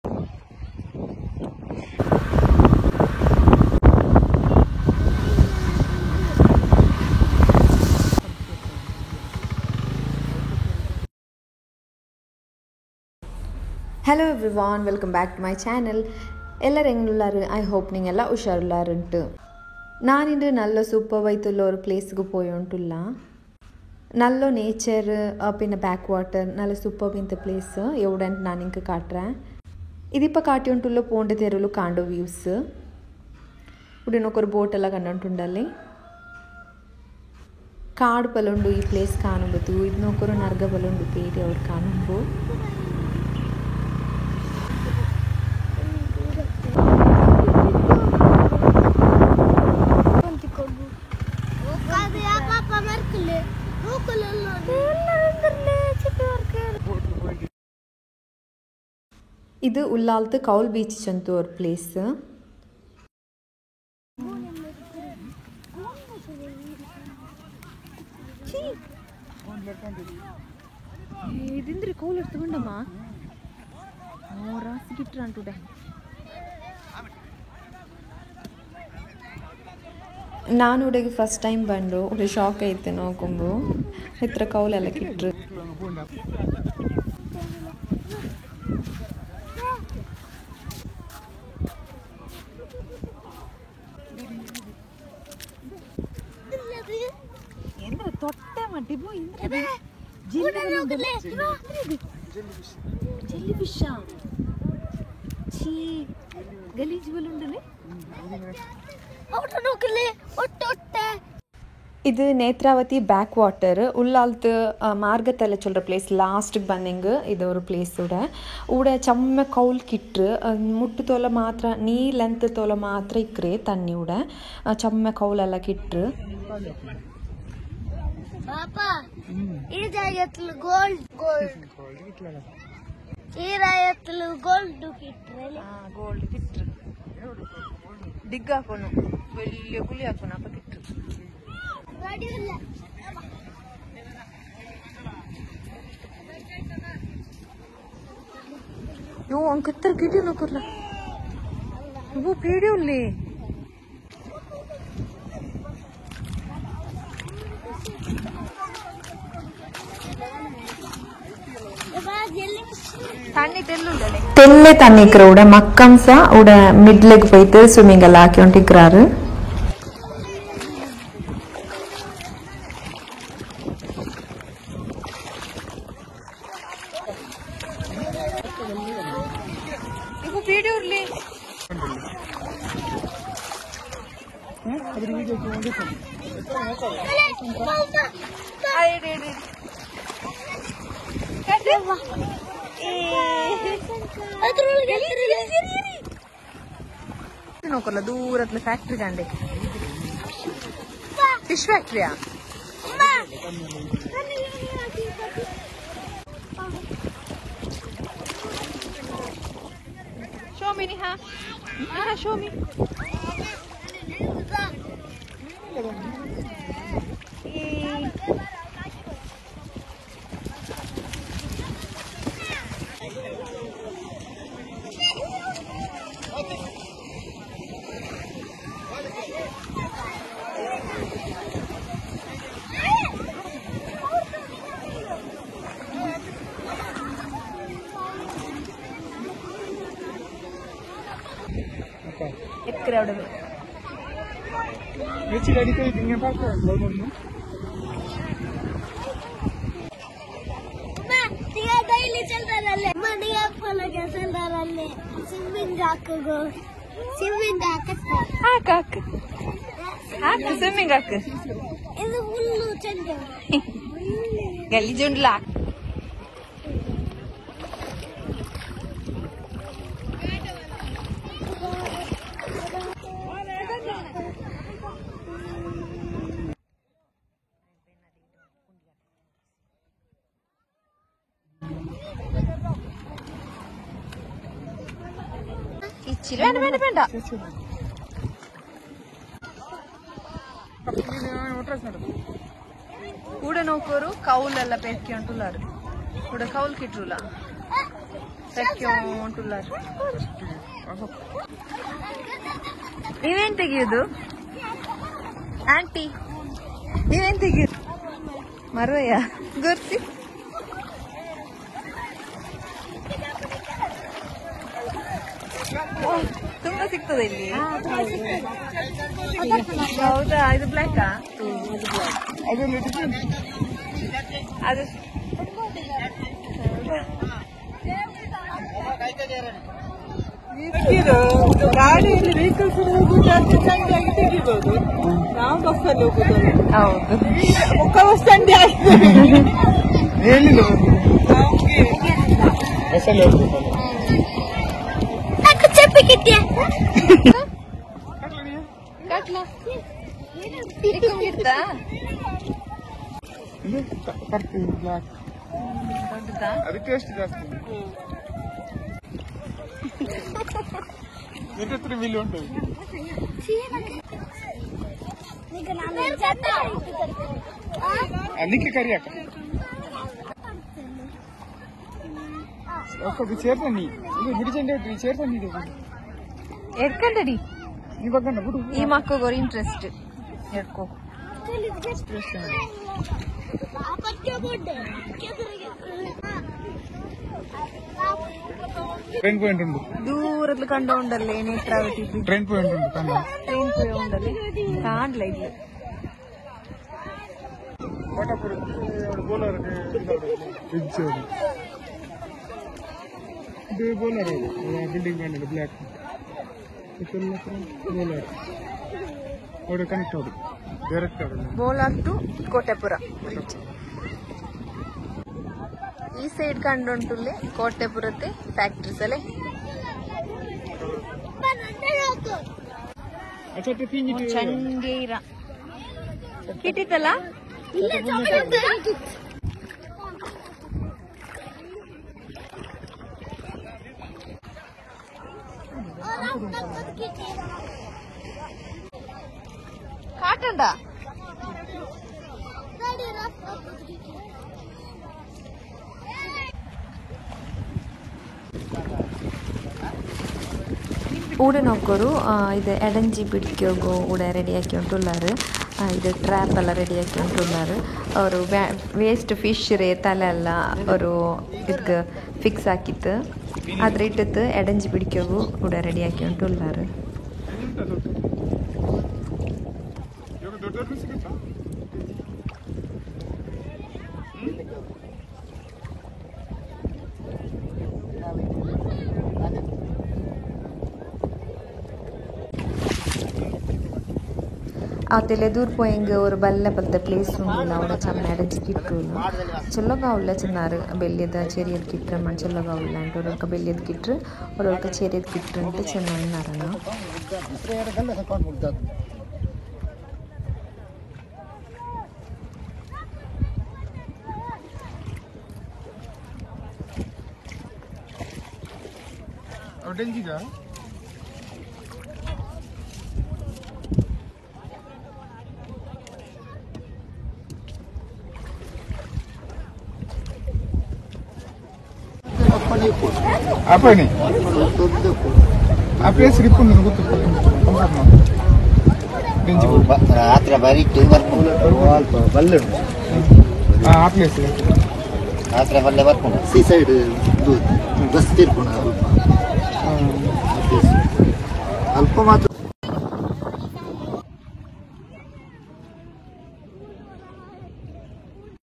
Hello everyone, welcome back to my channel. ಎಲ್ಲರೂ ಹೆಂಗುಲ್ಲಾರು? I hope ನೀಂಗೆಲ್ಲ ಹುಷಾರುಲ್ಲಾರುಂಟು. ನಾನಿಂದು നല്ല സൂപ്പർവായിട്ടുള്ള ഒരു പ്ലേസ്ക്ക് പോയോണ്ടുള്ള നല്ല നേച്ചർ പിന്നെ ബാക്ക് വാട്ടർ നല്ല സൂപ്പർവിൻ്റെ പ്ലേസ് എവിടെ ನಾನು ನಿಮಗೆ ಕಾಟ್ರೆ ഇതിപ്പോൾ കാട്ടിയോണ്ടുള്ള പോണ്ട് തെരുവിൽ കാണ്ടോ വ്യൂസ് ഇവിടെ നോക്കൊരു ബോട്ടെല്ലാം കണ്ടിട്ടുണ്ടല്ലേ കാട് പലുണ്ട് ഈ പ്ലേസ് കാണുമ്പോൾ ഇത് നോക്കൊരു നർഗ പലുണ്ട് പേര് അവർ കാണുമ്പോൾ ಇದು ಉಲ್ಲಾಲ್ತು ಕೌಲ್ ಬೀಚ್ ಅಂತ ஒரு ಪ್ಲೇಸ್ ಇದಿಂದ್ರಿ ಕೌಲ್ ಎತ್ತುಕೊಂಡಮ್ಮ ರಾಸಿ ಗಿಟ್ರ ಅಂಟುಡೆ ನಾನು ಇವಿಡೆಗೆ ಫಸ್ಟ್ ಟೈಮ್ ಬಂದು ಒಂದು ಶಾಕ್ ಐತೆ ನೋಡ್ಕೊಂಡು ಹತ್ರ ಕೌಲೆಲ್ಲ ಕಿಟ್ರು ತೊಟ್ಟೆ ಮಟ್ಟಿಬು ಜೆಲ್ಲಿ ಫಿಶ್ ಛೀ ಗಲೀಜ್ ಬಲುಂಡಲೆ இது நேத்ராவதி பேக் வாட்டர் உள்ளால்த்து மார்க்கத்தில் சொல்கிற பிளேஸ் லாஸ்ட்டுக்கு ಬಂದಿಂಗ್ இது ஒரு ಪ್ಲೇಸೂಡ ಊಡ ಚಮ್ಮ ಕೌಲ್ ಕಿಟ್ರು ಮುಟ್ಟು ತೋಲ ಮಾತ್ರ ನೀ ಲೆಂತ್ ತೋಲ ಮಾತ್ರ ಇಕ್ರೆ ತಣ್ಣಿ ಊಡ ಚಮ್ಮ ಕೌಲೆಲ್ಲ ಕಿಟ್ರು ಈ ರಾಯತ್ಲು ಗೋಲ್ಡ್ ಈ ರಾಯತ್ಲು ಗೋಲ್ಡ್ ಕಿಟ್ರೆ ಗೋಲ್ಡ್ ಕಿಟ್ರು ಡಿಗ್ ಹಾಕೋನು വലിയ ಗುಳಿ ಹಾಕೋನು ಅಪ್ಪ ಕಿಟ್ರು यो अंक तर वीडियो नको करला वो वीडियो ले తెల్లే తన్ని ఇక్కడ కూడా మక్కంస ఉడ మిడ్లకి పోయితే స్విమ్మింగ్ అలా ఆకి ఉంటిక్రారు वीडियो ले अगर वीडियो को देखो हाय रेडी कैसे ए अद्रोल ನೋಕಲ್ಲ ದೂರತ್ಲ ಫ್ಯಾಕ್ಟರಿ ಕಂಡೆ fish ಫ್ಯಾಕ್ಟರಿಯಾ show me Neha show me crowd में ये चीज़ को इतने पास है लोग में मैं तिया डेली चलता रहले मनी आप लगे चलता रहले स्विमिंग आको आक स्विमिंग आक ಇದು ಹುಲ್ಲು ಚಂದ ಗಲೀಜುಂಡ್ಲಾ വേണ്ട ಕೂಡ ನೋಕೋರು ಕೌಲೆಲ್ಲ ಪೆರ್ಕಿ ಉಂಟುಲಾರು ಕೂಡ ಕೌಲ್ ಕಿಟ್ರುಲ ನೀವೇನ್ ತೆಗಿಯೋದು ಆಂಟಿ? ನೀವೇನ್ ತೆಗಿಯೋದು? ಮರುವಯ್ಯ ಗುರ್ಸಿ ತುಂಬಾ ಸಿಗ್ತದೆ ಇಲ್ಲಿ. ಹೌದಾ? ಇದು ಬ್ಲ್ಯಾಕಾ? ಅದು ಗಾಡಿಯಲ್ಲಿ ವೆಹಿಕಲ್ಸ್ ಹೋಗುದು ತೆಗಿಬಹುದು. ನಾವು ಬಸ್ಸಲ್ಲಿ ಹೋಗುದು. ಹೌದು, ಮುಖ ಬಸ್ ಸ್ಟ್ಯಾಂಡ್ ಅದಕ್ಕೆ ಎಷ್ಟು ಜಾಸ್ತಿ ವಿಲ್ ಉಂಟು. ಅದಕ್ಕೆ ಕರಿಯಾಕ ಸೇರ್ತಾ ನೀ ಇದು ಬಿಡಿಚಂಡಿ ಸೇರ್ತಾ ನೀಡಿ ಎಡ್ಕಂಡಿ ಈ ಬಗ್ಗೆ ಬಿಡು. ಈ ಮಕ್ಕಳು ಇಂಟ್ರೆಸ್ಟ್ ಎಡ್ಕೋ. ಟ್ರೈನ್ ಪಾಯಿಂಟ್ ಉಂಟು ದೂರದಲ್ಲಿ ಕಂಡ ಉಂಡಲ್ಲಿ ನೇತ್ರಾವತಿ ಟ್ರೈನ್ ಪಾಯಿಂಟ್ ಉಂಟು ಕಂಡ ಟ್ರೈನ್ ಉಂಡಲ್ಲಿ ಕಾಣ್ಲ ಇಲ್ಲಿ ಬೋಲರ್ ಬಿಲ್ಡಿಂಗ್ ಕಾಣಿಲ್ಲ ಬ್ಲ್ಯಾಕ್ ಬೋಲರ್ ಅವ್ರು ಕನೆಕ್ಟ್ ಅವರು ಡೈರೆಕ್ಟ್ ಅವರು ಬೋಲಾರ್ ಟು ಕೋಟೆಪುರ. ಈ ಸೈಡ್ ಕಂಡುಂಟುಲ್ಲಿ ಕೋಟೆಪುರത്തെ ಫ್ಯಾಕ್ಟ್ರೀಸ್ ಅಲ್ಲೇ ಚಂಗೇರ ಕಿಟ್ಟಿತ್ತಲ್ಲ. ಕಾಟಂಡ ಊടെ ನೋಕ್ಕೋರು ಇದು ಎಡಂಜಿ ಬಿಡ್ಕೋಗು ಊಡೆ ರೆಡಿಯಾಕಿ ಉಂಟುಲ್ಲಾರು. ಇದು ಟ್ರ್ಯಾಪ್ ಎಲ್ಲ ರೆಡಿಯಾಕಿ ಉಂಟುಲ್ಲಾರು. ಅವರು ವೇಸ್ಟ್ ಫಿಶ್ ರೇ ತಲೆ ಎಲ್ಲ ಅವರು ಇದಕ್ಕೆ ಫಿಕ್ಸ್ ಹಾಕಿತ್ತು. ಅದ್ರ ಇಟ್ಟತ್ತು ಎಡಂಜಿ ಬಿಡ್ಕೋಗು ಊಡೆ ರೆಡಿಯಾಕಿ ಉಂಟುಲ್ಲಾರು. ಅವತ್ತೆಲ್ಲ ದೂರ ಪೋಯಿಂಗ್ ஒரு ಬಲ್ಲೆ ಬಲ್ದ ಪ್ಲೇಸ್ ಉಂಡಿಲ್ಲ ಅವಡ ಚಮ್ಮ ಎಡಂಜಿ ಕಿಟ್ರು ಚೊಲ್ಲೋಗ ಉಳ್ಳ ಚಿನ್ನಾರು ಬೆಲ್ಲಿಯದ ಚೆರಿಯದ್ ಕಿಟ್ರೆ ಮಣ್ಣು ಚೊಲ್ಲೋಗ ಉಳ್ಳ ಅಂಟು ಅವ್ರೊಳಕ ಬೆಲ್ಲಿಯದ್ ಕಿಟ್ರು ಅವ್ರೊಳಕ ಚೆರಿಯದ್ ಕಿಟ್ರು ಅಂಟು ಚೆನ್ನಾಗಿನಾರಣ. apa ini? Apa sih pun nunggu tuh? Atra balik tu berpun. Balur. Apa sih? Atra balik berpun. Seaside tu, bus tir pun. Alpa matu.